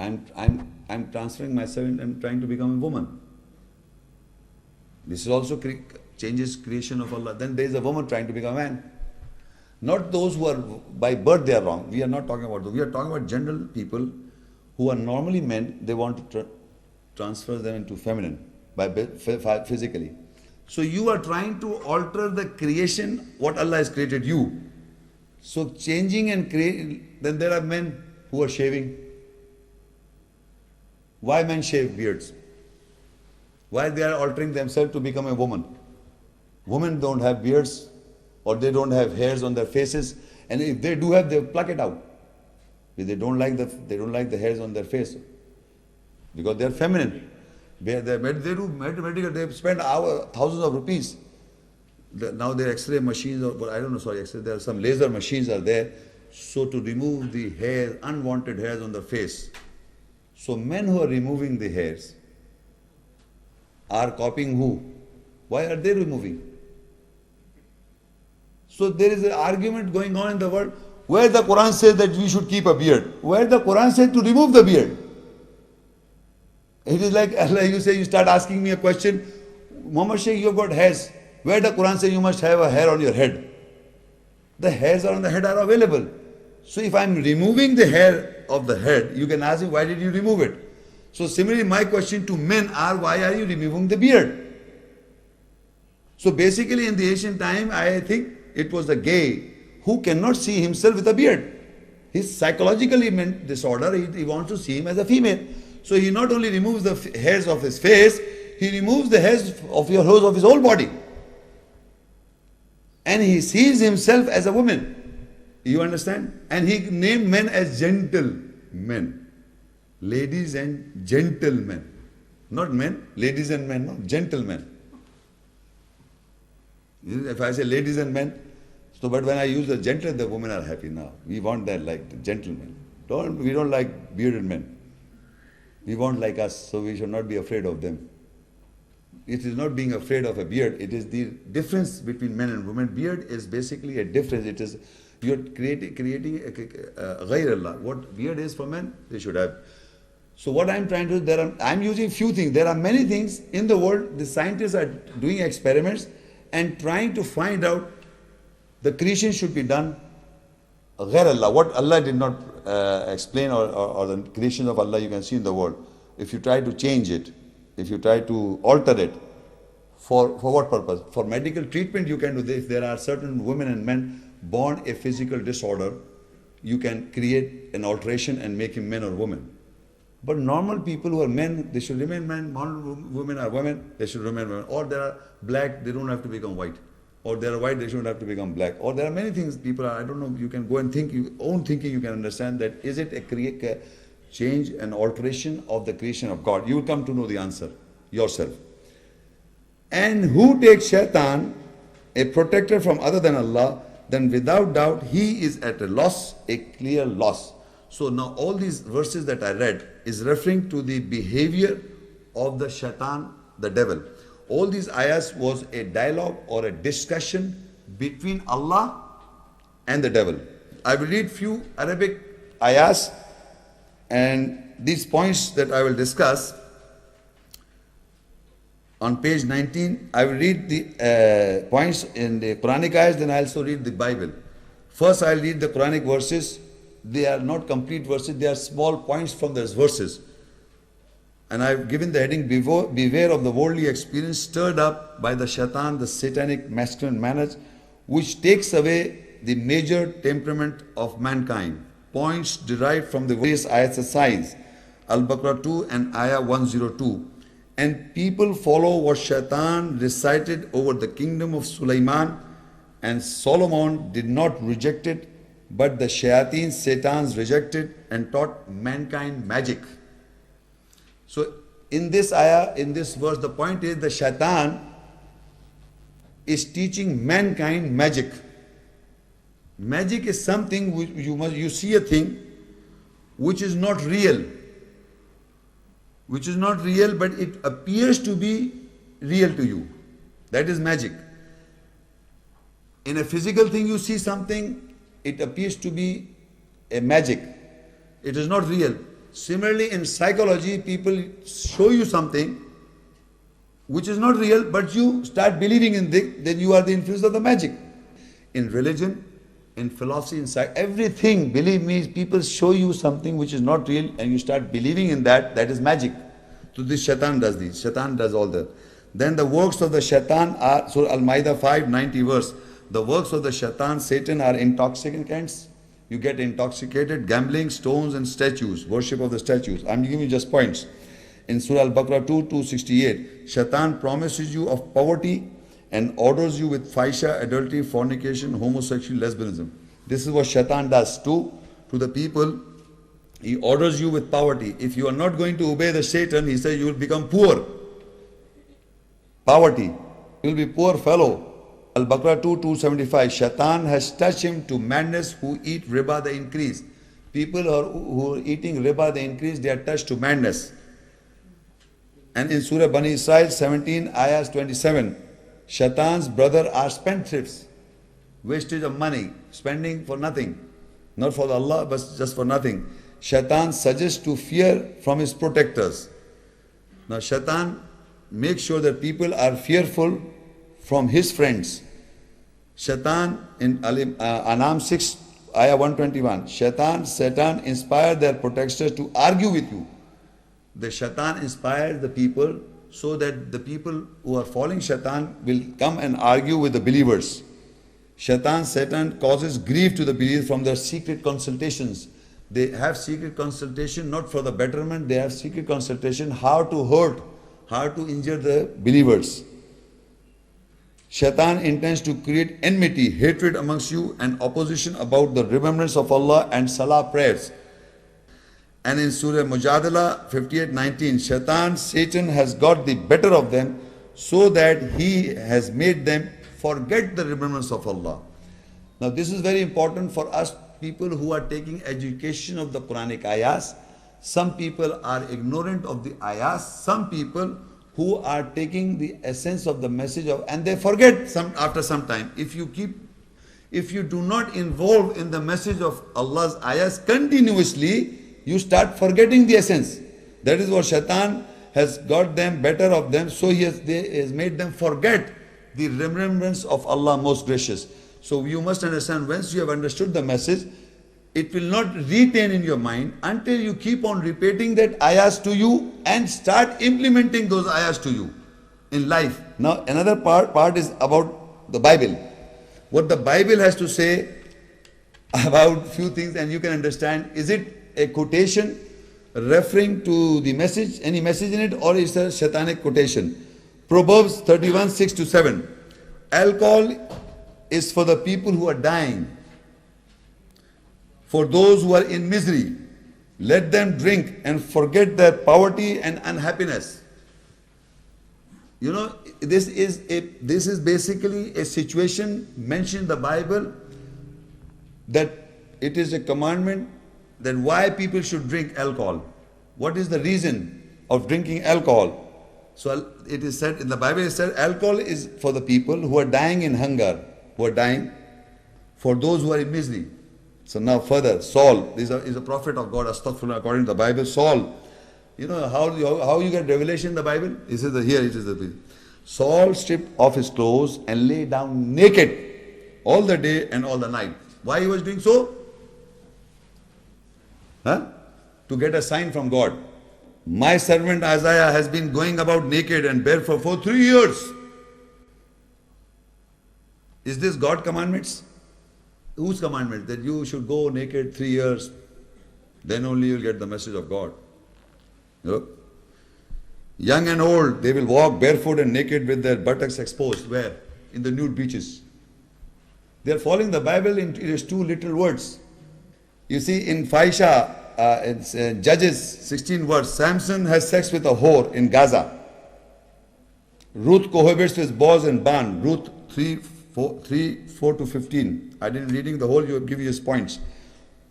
I'm transferring myself and I'm trying to become a woman. This is also changes creation of Allah. Then there is a woman trying to become a man. Not those who are by birth they are wrong. We are not talking about those. We are talking about general people who are normally men. They want to transfer them into feminine physically. So you are trying to alter the creation what Allah has created you. So changing and creating. Then there are men who are shaving. Why men shave beards? Why they are altering themselves to become a woman? Women don't have beards or they don't have hairs on their faces, and if they do have, they pluck it out. If they don't like the hairs on their face because they are feminine. They do medical. They spend thousands of rupees. Now there are X-ray machines, or I don't know. Sorry, X-ray. There are some laser machines are there, so to remove the hair, unwanted hairs on the face. So men who are removing the hairs are copying who? Why are they removing? So there is an argument going on in the world where the Quran says that we should keep a beard, where the Quran says to remove the beard. It is like you start asking me a question, Muhammad Shaikh, you have got hairs. Where the Quran says you must have a hair on your head. The hairs on the head are available. So if I am removing the hair of the head, you can ask me, why did you remove it? So similarly, my question to men are, why are you removing the beard? So basically in the ancient time, I think it was the gay who cannot see himself with a beard. His psychologically meant disorder, he wants to see him as a female. So he not only removes the hairs of his face, he removes the hairs of his whole body. And he sees himself as a woman. You understand? And he named men as gentlemen. Ladies and gentlemen. Not men, ladies and men, no, gentlemen. If I say ladies and men, so but when I use the gentle, the women are happy now. We want that like the gentlemen. We don't like bearded men. We want like us, so we should not be afraid of them. It is not being afraid of a beard, it is the difference between men and women. Beard is basically a difference. It is, you are creating a ghayr Allah. What beard is for men, they should have. So what I am trying to do, I am using few things. There are many things in the world. The scientists are doing experiments and trying to find out the creation should be done ghayr Allah. What Allah did not explain or the creation of Allah you can see in the world. If you try to change it, if you try to alter it, for what purpose? For medical treatment you can do this. If there are certain women and men born a physical disorder, you can create an alteration and make him men or woman. But normal people who are men, they should remain men. Women are women, they should remain women. Or they are black, they don't have to become white. Or they are white, they shouldn't have to become black. Or there are many things people are, I don't know, you can go and think, your own thinking you can understand that is it a change, an alteration of the creation of God? You will come to know the answer yourself. And who takes shaitan, a protector from other than Allah, then without doubt he is at a loss, a clear loss. So now all these verses that I read is referring to the behavior of the shaitan, the devil. All these ayahs was a dialogue or a discussion between Allah and the devil. I will read few Arabic ayahs and these points that I will discuss. On page 19, I will read the points in the Quranic ayahs, then I also read the Bible. First I will read the Quranic verses. They are not complete verses, they are small points from those verses. And I have given the heading, beware of the worldly experience stirred up by the shaitan, the satanic masculine manners, which takes away the major temperament of mankind. Points derived from the various ayats of science, Al-Baqarah 2 and Ayah 102. And people follow what shaitan recited over the kingdom of Sulaiman, and Solomon did not reject it, but the shayateen, satans rejected and taught mankind magic. So in this ayah, in this verse, the point is the shaitan is teaching mankind magic. Magic is something which you see a thing which is not real. Which is not real, but it appears to be real to you. That is magic. In a physical thing you see something, it appears to be a magic. It is not real. Similarly, in psychology, people show you something which is not real, but you start believing in it, then you are the influence of the magic. In religion, in philosophy, in everything, believe me, people show you something which is not real and you start believing in that, that is magic. So this shaitan does this. Shaitan does all that. Then the works of the shaitan are, so Al-Ma'idah 5:90 verse, the works of the shaitan, Satan, are intoxicants. You get intoxicated, gambling, stones and statues, worship of the statues. I'm giving you just points. In Surah Al-Baqarah 2:268, shaitan promises you of poverty and orders you with fahisha, adultery, fornication, homosexuality, lesbianism. This is what shaitan does to the people. He orders you with poverty. If you are not going to obey the Satan, he says you will become poor. Poverty. You will be poor fellow. Al-Baqarah 2:275. Shaitan has touched him to madness who eat riba, they increase. People who are eating riba, they increase, they are touched to madness. And in Surah Bani Israel 17, ayahs 27, Shaitan's brother are spendthrifts. Wastage of money, spending for nothing. Not for Allah, but just for nothing. Shaitan suggests to fear from his protectors. Now Shaitan makes sure that people are fearful from his friends. Shaitan in Anam 6, ayah 121. Satan inspired their protectors to argue with you. The shaitan inspired the people so that the people who are following shaitan will come and argue with the believers. Satan causes grief to the believers from their secret consultations. They have secret consultation not for the betterment, they have secret consultation how to hurt, how to injure the believers. Shaitan intends to create enmity, hatred amongst you and opposition about the remembrance of Allah and salah prayers. And in Surah Mujadala 58:19, Satan has got the better of them so that he has made them forget the remembrance of Allah. Now this is very important for us people who are taking education of the Quranic ayahs. Some people are ignorant of the ayahs. Some people who are taking the essence of the message of, and they forget after some time. If you do not involve in the message of Allah's ayahs continuously, you start forgetting the essence. That is what shaitan has got them better of them, so he has made them forget the remembrance of Allah most gracious. So you must understand, once you have understood the message, it will not retain in your mind until you keep on repeating that ayahs to you and start implementing those ayahs to you in life. Now another part is about the Bible. What the Bible has to say about few things, and you can understand, is it a quotation referring to the message, any message in it, or is it a shaitanic quotation? Proverbs 31:6-7. Alcohol is for the people who are dying, for those who are in misery. Let them drink and forget their poverty and unhappiness. You know, this is basically a situation mentioned in the Bible, that it is a commandment that why people should drink alcohol. What is the reason of drinking alcohol? So it is said in the Bible, it said alcohol is for the people who are dying in hunger, who are dying, for those who are in misery. So now further, Saul is a prophet of God, astaghfirullah, according to the Bible. Saul, you know how you get revelation in the Bible? He says that here it is the Saul stripped off his clothes and lay down naked all the day and all the night. Why he was doing so? To get a sign from God. My servant Isaiah has been going about naked and barefoot for 3 years. Is this God commandments? Whose commandment? That you should go naked 3 years, then only you'll get the message of God. Look. Young and old, they will walk barefoot and naked with their buttocks exposed. Where? In the nude beaches. They are following the Bible in its two little words. You see, in Faisha, it's Judges 16 verse, Samson has sex with a whore in Gaza. Ruth cohabits with Boaz and Ban. Ruth 3:4-15. I didn't reading the whole, you give you his points.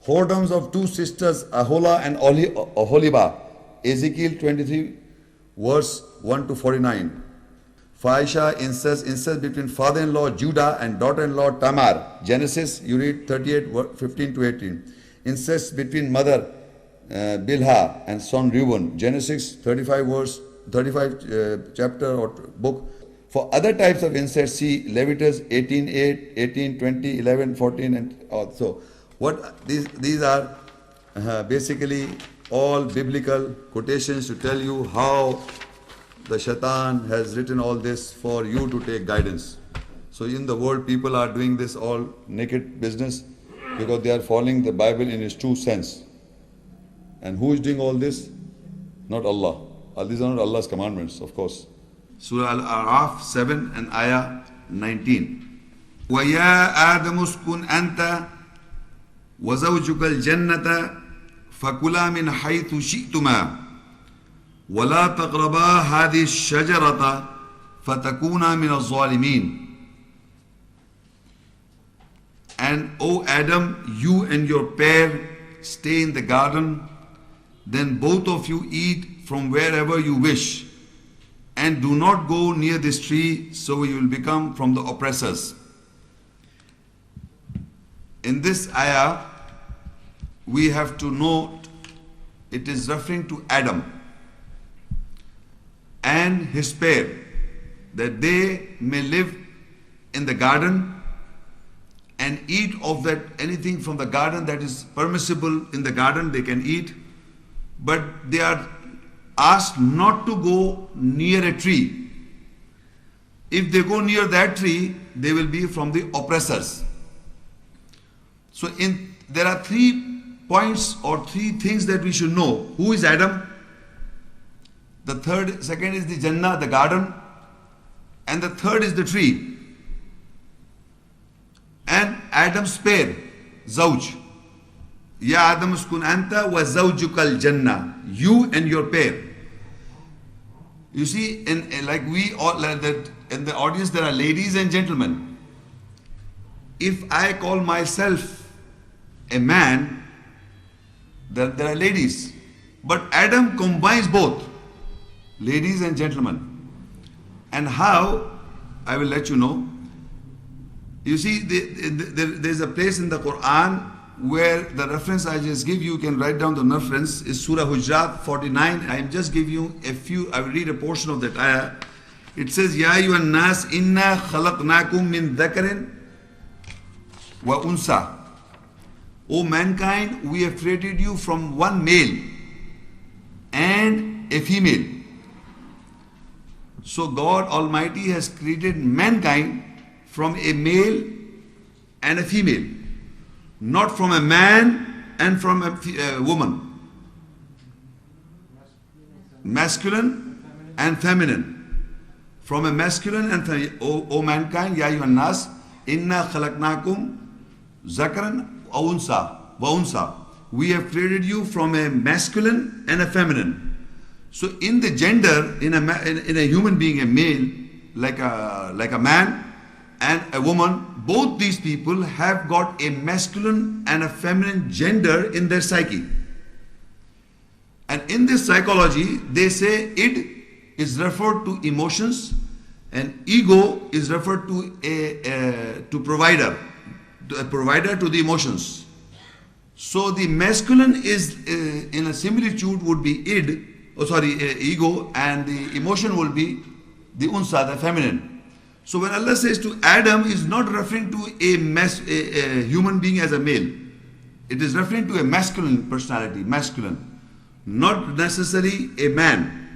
Whoredoms of two sisters, Aholah and Oholibah. Ezekiel 23 verse 1-49. Fahisha, incest between father-in-law Judah and daughter-in-law Tamar. Genesis, you read 38, 15-18. Incest between mother Bilhah and son Reuben. Genesis 35 verse, 35 chapter or book. For other types of insects, see Leviticus 18:8, 18:20, 11:14, and so. What these are basically all biblical quotations to tell you how the shaitan has written all this for you to take guidance. So in the world, people are doing this all naked business because they are following the Bible in its true sense. And who is doing all this? Not Allah. These are not Allah's commandments, of course. Surah Al-A'raf 7 and Ayah 19. وَيَا آدَمُ اسْكُنْ أَنْتَ وَزَوْجُكَ الْجَنَّةَ فَكُلَا مِنْ حَيْثُ شِئْتُمَا وَلَا تَقْرَبَا هَذِهِ الشَّجَرَةَ فَتَكُونَا مِنَ الظَّالِمِينَ. And O Adam, you and your pair stay in the garden, then both of you eat from wherever you wish, and do not go near this tree, so you will become from the oppressors. In this ayah, we have to note it is referring to Adam and his pair, that they may live in the garden and eat of that anything from the garden that is permissible in the garden they can eat, but they are asked not to go near a tree. If they go near that tree, they will be from the oppressors. So there are 3 points or 3 things that we should know. Who is Adam? Second is the Jannah, the garden, and the third is the tree. And Adam's pair, Zawj. Ya Adam uskun anta wa zawjukal Jannah. You and your pair. You see, like we all, in the audience there are ladies and gentlemen. If I call myself a man, there are ladies. But Adam combines both, ladies and gentlemen. And how? I will let you know. You see, there's a place in the Quran where the reference I just give you can write down the reference, is Surah Hujurat 49. I am just give you a few, I will read a portion of that ayah. It says, Ya ayyuhan nas inna khalaqnakum min dhakarin wa unsa. O mankind, we have created you from one male and a female. So God Almighty has created mankind from a male and a female, not from a man and from a woman. Masculine and feminine. From a masculine and feminine. O mankind, ya ayyuhan nas, inna khalaqnakum zakaran wa unsa. We have created you from a masculine and a feminine. So in the gender, in a human being, a male, like a man and a woman, both these people have got a masculine and a feminine gender in their psyche. And in this psychology, they say id is referred to emotions and ego is referred to a provider to the emotions. So the masculine is in a similitude would be ego, and the emotion will be the unsa, the feminine. So when Allah says to Adam, is not referring to a human being as a male. It is referring to a masculine personality, masculine. Not necessarily a man.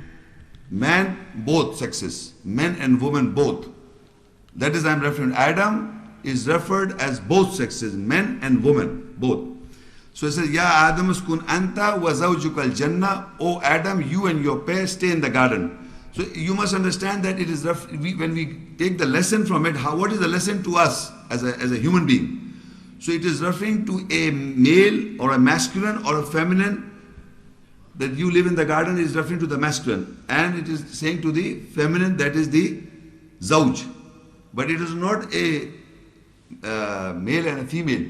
Man, both sexes, men and women both. That is I am referring. Adam is referred as both sexes, men and women, both. So it says, Ya Adam uskun anta wa zawjukal Jannah. O Adam, you and your pair stay in the garden. So you must understand that it is when we take the lesson from it, what is the lesson to us as a human being? So it is referring to a male or a masculine or a feminine, that you live in the garden is referring to the masculine, and it is saying to the feminine, that is the zawj. But it is not a male and a female,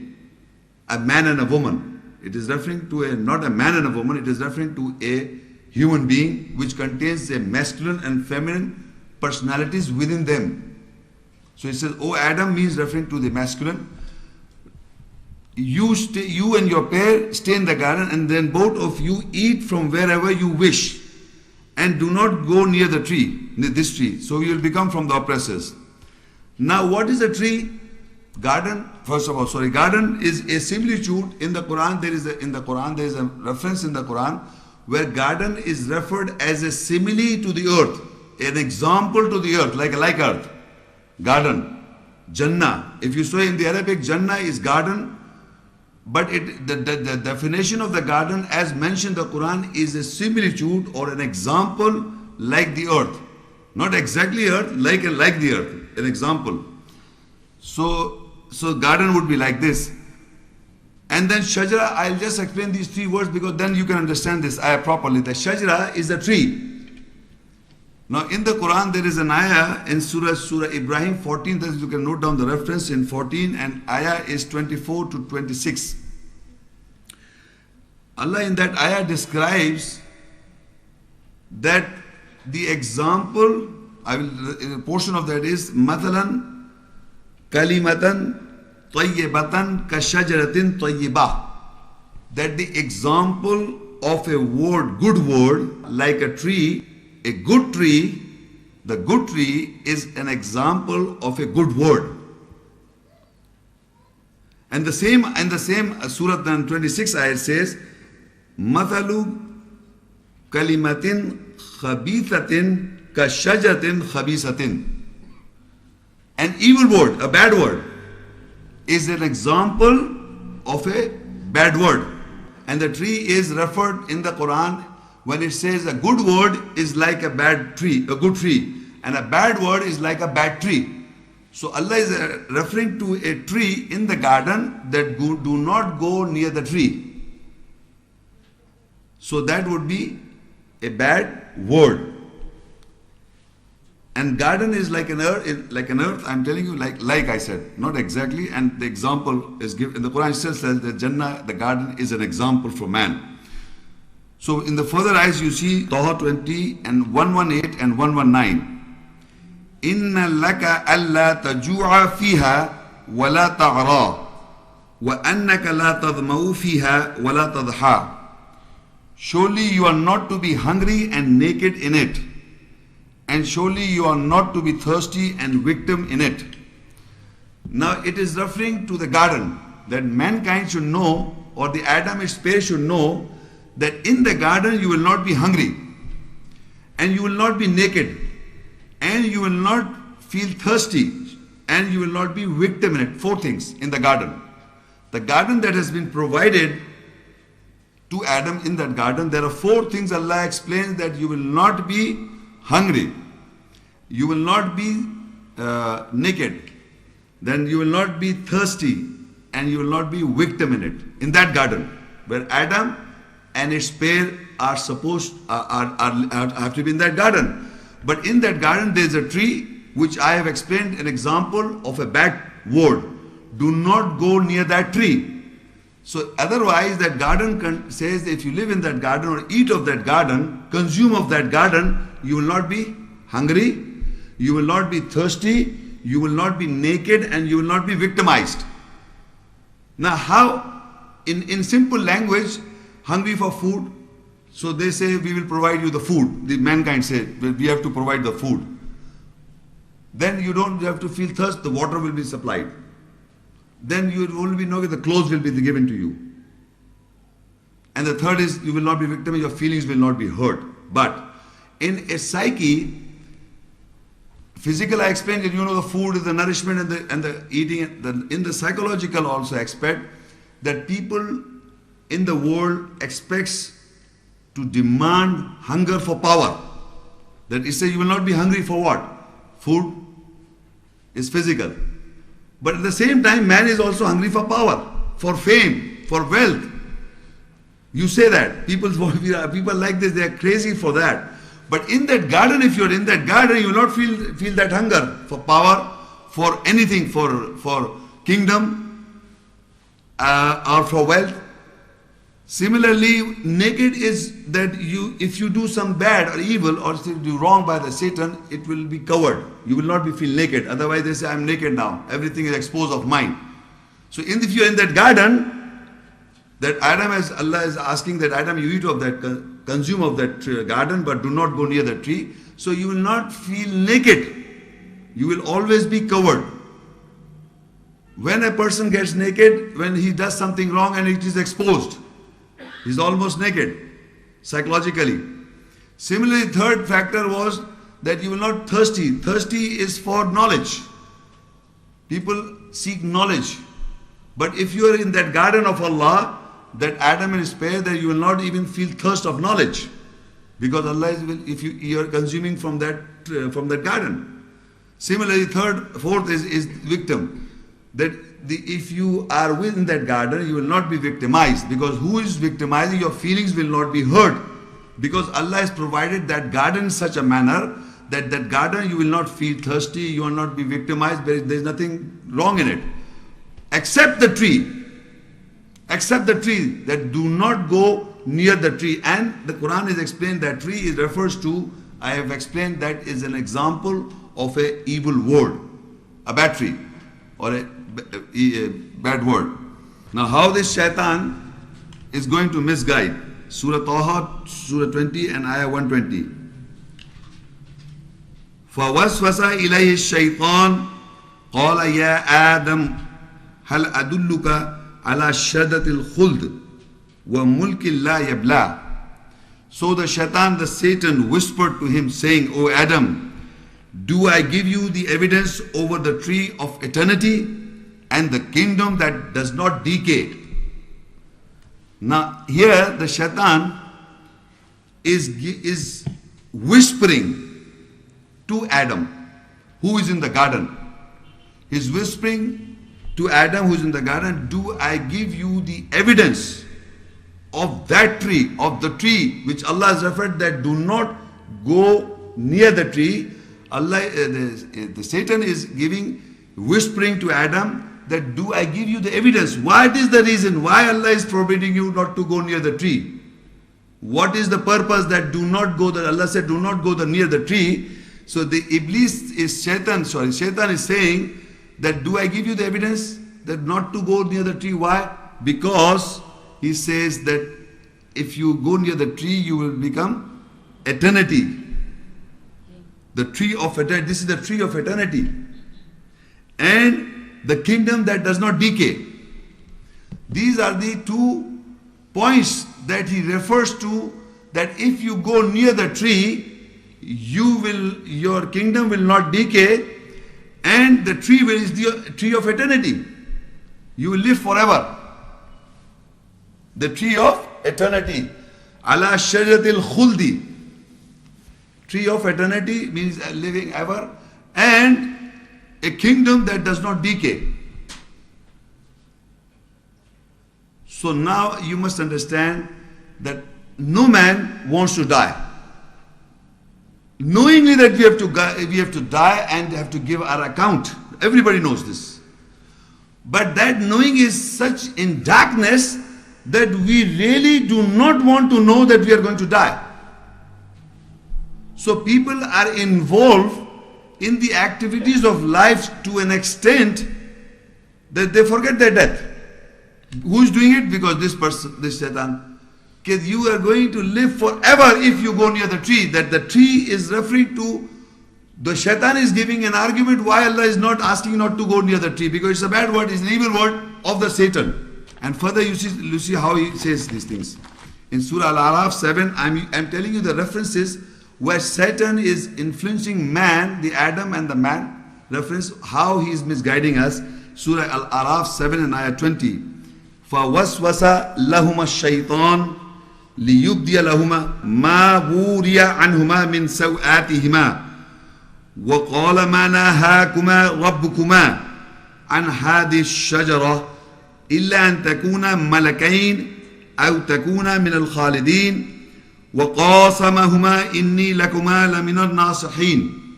a man and a woman. It is referring to not a man and a woman, it is referring to a human being which contains a masculine and feminine personalities within them. So it says, O Adam means referring to the masculine. you and your pair stay in the garden, and then both of you eat from wherever you wish, and do not go near the tree, this tree, so you will become from the oppressors. Now, what is a tree? Garden, first of all, garden is a similitude. In the Quran, there is a reference in the Quran where garden is referred as a simile to the earth, an example to the earth, like earth. Garden, Jannah. If you say in the Arabic, Jannah is garden, but the definition of the garden as mentioned in the Quran is a similitude or an example like the earth. Not exactly earth, like the earth, an example. So garden would be like this. And then Shajara, I'll just explain these three words because then you can understand this ayah properly. The Shajara is a tree. Now in the Quran there is an ayah in Surah Ibrahim 14, that you can note down the reference in 14, and ayah is 24 to 26. Allah in that ayah describes that the example, a portion of that is Mathalan Kalimatan Tayyibatan Kashajaratin Tayyibah, that the example of a word, good word, like a tree, a good tree, the good tree is an example of a good word. And the same Surah 26 ayat says, Mathalu Kalimatin Khabithatin Kashajaratin Khabisatin. An evil word, a bad word, is an example of a bad word. And the tree is referred in the Quran when it says a good word is like a bad tree, a good tree, and a bad word is like a bad tree. So Allah is referring to a tree in the garden that do not go near the tree. So that would be a bad word. And garden is like an earth, I'm telling you, like I said, not exactly. And the example is given in the Quran itself says that Jannah, the garden, is an example for man. So in the further ayahs you see Taha 20 and 118 and 119. Inna laka alla tajua fiha wa la ta'ra wa annaka la tadma'u fiha wa la tadha. Surely you are not to be hungry and naked in it, and surely you are not to be thirsty and victim in it. Now it is referring to the garden, that mankind should know, or the Adamic space should know, that in the garden you will not be hungry, and you will not be naked, and you will not feel thirsty, and you will not be victim in it. Four things in the garden. The garden that has been provided to Adam, in that garden there are four things Allah explains: that you will not be hungry, you will not be naked, then you will not be thirsty, and you will not be victim in it. In that garden where Adam and its pair are supposed have to be in that garden. But in that garden there is a tree which I have explained an example of a bad word. Do not go near that tree. So otherwise that garden says if you live in that garden or eat of that garden, consume of that garden, you will not be hungry, you will not be thirsty, you will not be naked, and you will not be victimized. Now how, in simple language, hungry for food, so they say we will provide you the food. The mankind say we have to provide the food. Then you don't have to feel thirst, the water will be supplied. Then you will only know that the clothes will be given to you. And the third is you will not be victim, your feelings will not be hurt. But in a psyche, physical I explained that the food is the nourishment and the eating. In the psychological also aspect, that people in the world expects to demand hunger for power. That it says you will not be hungry for what? Food is physical. But at the same time, man is also hungry for power, for fame, for wealth. You say that. People like this, they are crazy for that. But in that garden, if you are in that garden, you will not feel that hunger for power, for anything, for kingdom, or for wealth. Similarly, naked is that if you do some bad or evil or do wrong by the Satan, it will be covered. You will not feel naked. Otherwise they say, I am naked now. Everything is exposed of mine. So if you are in that garden, that Adam, as Allah is asking that Adam, you eat of that, consume of that garden, but do not go near the tree. So you will not feel naked. You will always be covered. When a person gets naked, when he does something wrong and it is exposed, he's almost naked, psychologically. Similarly, third factor was that you will not thirsty. Thirsty is for knowledge. People seek knowledge. But if you are in that garden of Allah, that Adam and his pair, that you will not even feel thirst of knowledge, because Allah is, if you are consuming from that garden. Similarly, fourth is victim. That if you are within that garden, you will not be victimized, because who is victimizing? Your feelings will not be hurt, because Allah has provided that garden in such a manner that that garden you will not feel thirsty, you will not be victimized. There is nothing wrong in it, except the tree. Except the tree, that do not go near the tree. And the Quran is explained that tree is refers to, I have explained that is an example of a evil word, a bad tree, or a bad word. Now how this shaitan is going to misguide? Surah Taha, Surah 20 and Ayah 120. فَوَسْوَسَ إِلَيْهِ الشَّيْطَانِ قَالَ يَا آدَمْ هَلْ أَدُلُّكَ على شدة الخلد وملك لا يبلى. So the shaitan, the Satan, whispered to him, saying, O Adam, do I give you the evidence over the tree of eternity and the kingdom that does not decay? Now here the shaitan is whispering to Adam, who is in the garden. He's whispering to Adam, who is in the garden, do I give you the evidence of that tree, of the tree which Allah has referred that do not go near the tree. Allah, the Satan is whispering to Adam that do I give you the evidence? What is the reason why Allah is forbidding you not to go near the tree? What is the purpose that do not go, that Allah said do not go near the tree? So the Shaitan is saying that do I give you the evidence that not to go near the tree? Why? Because he says that if you go near the tree, you will become eternity. The tree of eternity. This is the tree of eternity. And the kingdom that does not decay. These are the 2 points that he refers to, that if you go near the tree, your kingdom will not decay. And the tree is the tree of eternity. You will live forever. The tree of eternity. Ala shajaratil khuldi. Tree of eternity means living ever. And a kingdom that does not decay. So now you must understand that no man wants to die. Knowingly that we have to die and have to give our account. Everybody knows this. But that knowing is such in darkness that we really do not want to know that we are going to die. So people are involved in the activities of life to an extent that they forget their death. Who is doing it? Because this Shaitan. Because you are going to live forever if you go near the tree. That the tree is referring to, the Shaitan is giving an argument why Allah is not asking not to go near the tree, because it's a bad word, it's an evil word of the Satan. And further you see how he says these things. In Surah Al-Araf 7, I'm telling you the references where Satan is influencing man, the Adam and the man, reference how he is misguiding us. Surah Al-Araf 7 and Ayah 20. فَوَسْوَسَ لَهُمَا الشَّيْطَانِ لِيُبْدِيَ لَهُمَا مَا بُورِيَ عَنْهُمَا مِنْ سَوْآتِهِمَا وَقَالَ مَا نَهَاكُمَا رَبُّكُمَا عَنْ هَذِهِ الشَّجَرَةِ إِلَّا أَن تَكُونَا مَلَكَيْنِ أَوْ تَكُونَا مِنَ الْخَالِدِينَ وَقَاسَمَهُمَا إِنِّي لَكُمَا لَمِنَ النَّاصِحِينَ.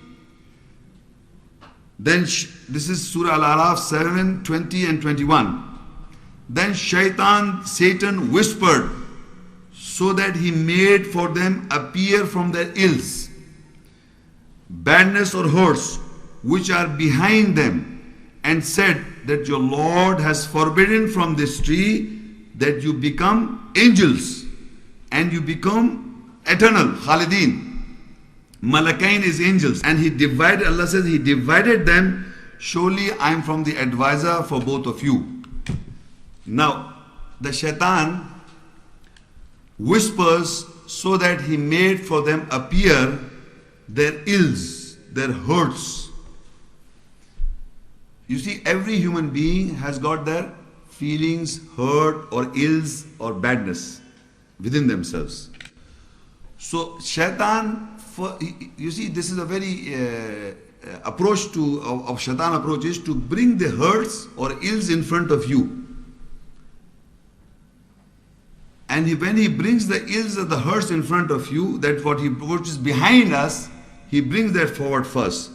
Then this is Surah Al-Araf 7, 20 and 21. Then Satan whispered, so that he made for them appear from their ills, badness or hurts, which are behind them, and said that your Lord has forbidden from this tree that you become angels and you become eternal, Khalidin. Malakain is angels. And he divided, Allah says, he divided them. Surely I am from the advisor for both of you. Now, the shaitan whispers so that he made for them appear their ills, their hurts. You see, every human being has got their feelings, hurt or ills or badness within themselves. So shaitan, you see, this is a very approach to of shaitan approach is to bring the hurts or ills in front of you. And when he brings the ills or the hurts in front of you, that what is behind us, he brings that forward first.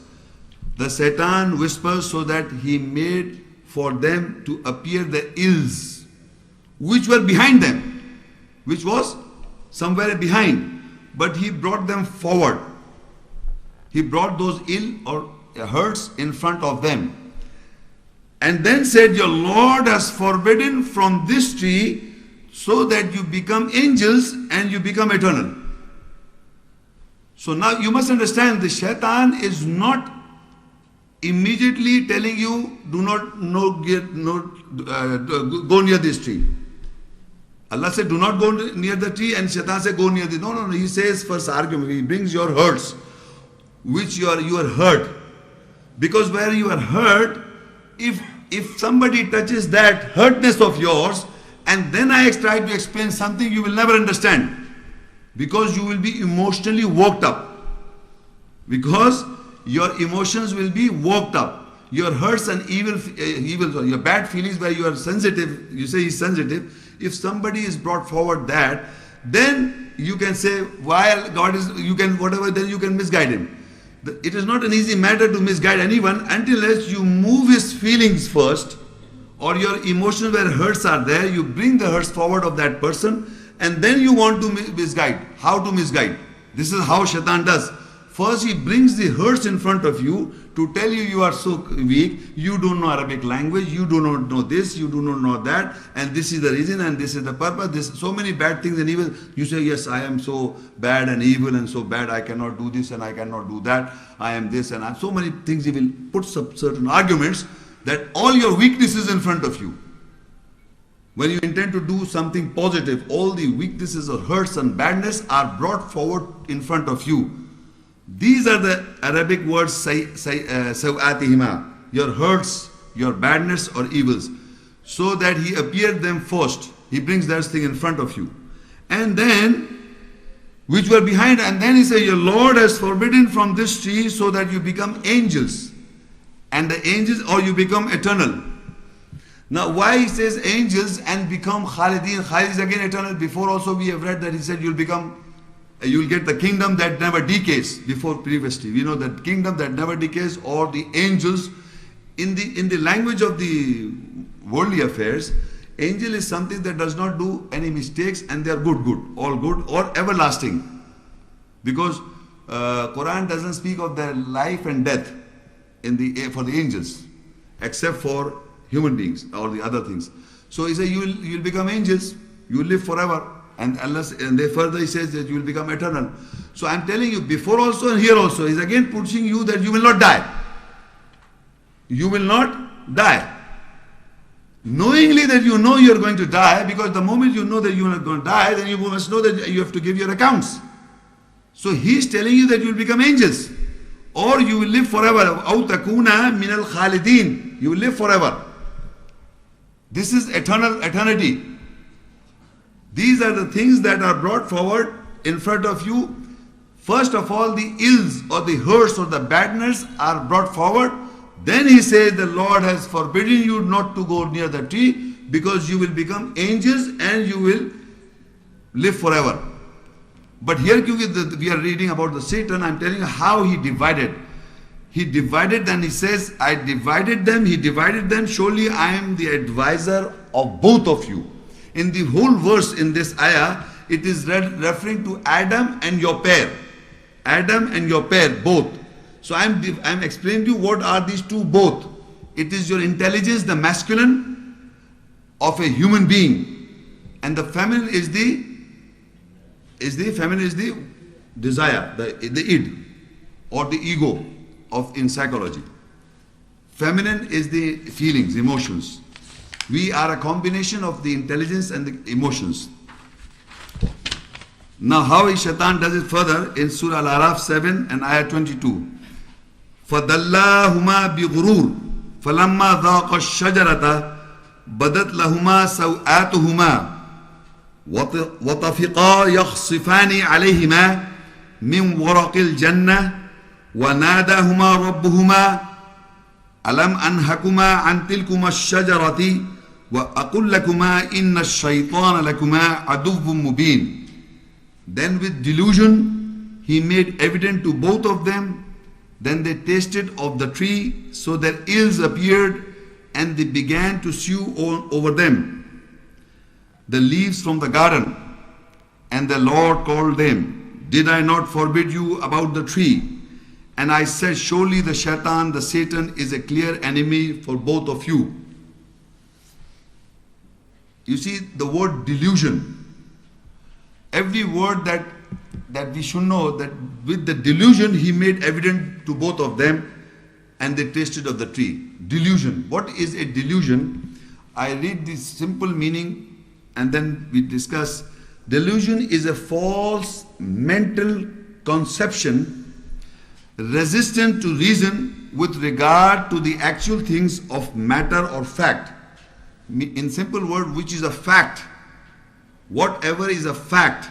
The Satan whispers so that he made for them to appear the ills which were behind them, which was somewhere behind, but he brought them forward. He brought those ill or hurts in front of them. And then said, your Lord has forbidden from this tree so that you become angels and you become eternal. So now you must understand, the shaitan is not immediately telling you, do not go near this tree. Allah said, do not go near the tree, and shaitan said, go near this. No. He says first argument. He brings your hurts, which you are hurt. Because where you are hurt, if somebody touches that hurtness of yours, and then I try to explain something, you will never understand. Because you will be emotionally worked up. Because your emotions will be worked up. Your hurts and your bad feelings where you are sensitive, you say he's sensitive. If somebody is brought forward that, then you can say, while God is, you can whatever, then you can misguide him. It is not an easy matter to misguide anyone until you move his feelings first, or your emotions where hurts are there, you bring the hurts forward of that person, and then you want to misguide. How to misguide? This is how shaitan does. First he brings the hurts in front of you to tell you you are so weak, you don't know Arabic language, you do not know this, you do not know that, and this is the reason and this is the purpose, this so many bad things and evil. You say, yes, I am so bad and evil and so bad, I cannot do this and I cannot do that, I am this and so many things. He will put some certain arguments that all your weaknesses in front of you. When you intend to do something positive, all the weaknesses or hurts and badness are brought forward in front of you. These are the Arabic words, sawatihima, your hurts, your badness or evils. So that he appeared them first. He brings that thing in front of you. And then, which were behind, and then he says, your Lord has forbidden from this tree so that you become angels. And the angels, or you become eternal. Now why he says angels and become Khalidin? Khalid is again eternal. Before also we have read that he said you will get the kingdom that never decays. Before previously we know that kingdom that never decays, or the angels. In the language of the worldly affairs, angel is something that does not do any mistakes and they are all good or everlasting. Because Quran doesn't speak of their life and death for the angels, except for human beings or the other things. So he says you will become angels, you will live forever. And further he says that you will become eternal. So I am telling you, before also and here also, he is again pushing you that you will not die. You will not die. Knowingly that you know you are going to die, because the moment you know that you are not going to die, then you must know that you have to give your accounts. So he is telling you that you will become angels. Or you will live forever. أَوْ تَكُونَ مِنَ الْخَالِدِينَ. You will live forever. This is eternity. These are the things that are brought forward in front of you. First of all, the ills or the hurts or the badness are brought forward. Then he says the Lord has forbidden you not to go near the tree, because you will become angels and you will live forever. But here we are reading about the Satan. I am telling you how he divided. He divided, then he says, I divided them, he divided them. Surely I am the advisor of both of you. In the whole verse in this ayah, it is referring to Adam and your pair. Adam and your pair, both. So I'm explaining to you what are these two both. it is your intelligence, the masculine of a human being, and the feminine is the desire, the id or the ego of in psychology. Feminine is the feelings, emotions. We are a combination of the intelligence and the emotions. Now how Shaitan does it further in Surah Al-Araf 7 and Ayah 22. فَدَلَّاهُمَا بِغُرُورٍ فَلَمَّا ذَاقَ الشَّجَرَةَ بَدَتْ لَهُمَا سَوْآتُهُمَا وَطَفِقَا يَخْصِفَانِ عَلَيْهِمَا مِنْ وَرَقِ الْجَنَّةِ وَنَادَاهُمَا رَبُّهُمَا أَلَمْ أَنْهَكُمَا عَنْ تِلْكُمَا الشَّجَرَةِ وَأَقُلْ لَكُمَا إِنَّ الشَّيْطَانَ لَكُمَا عَدُوٌّ مُبِينٌ. Then with delusion he made evident to both of them. Then they tasted of the tree, so their ills appeared, and they began to sue over them the leaves from the garden. And the Lord called them, did I not forbid you about the tree? And I said, surely the Shaitan, the Satan, is a clear enemy for both of you. You see the word delusion. Every word that we should know, that with the delusion he made evident to both of them, and they tasted of the tree. Delusion. What is a delusion? I read the simple meaning and then we discuss. Delusion is a false mental conception resistant to reason with regard to the actual things of matter or fact. In simple word, which is a fact. Whatever is a fact,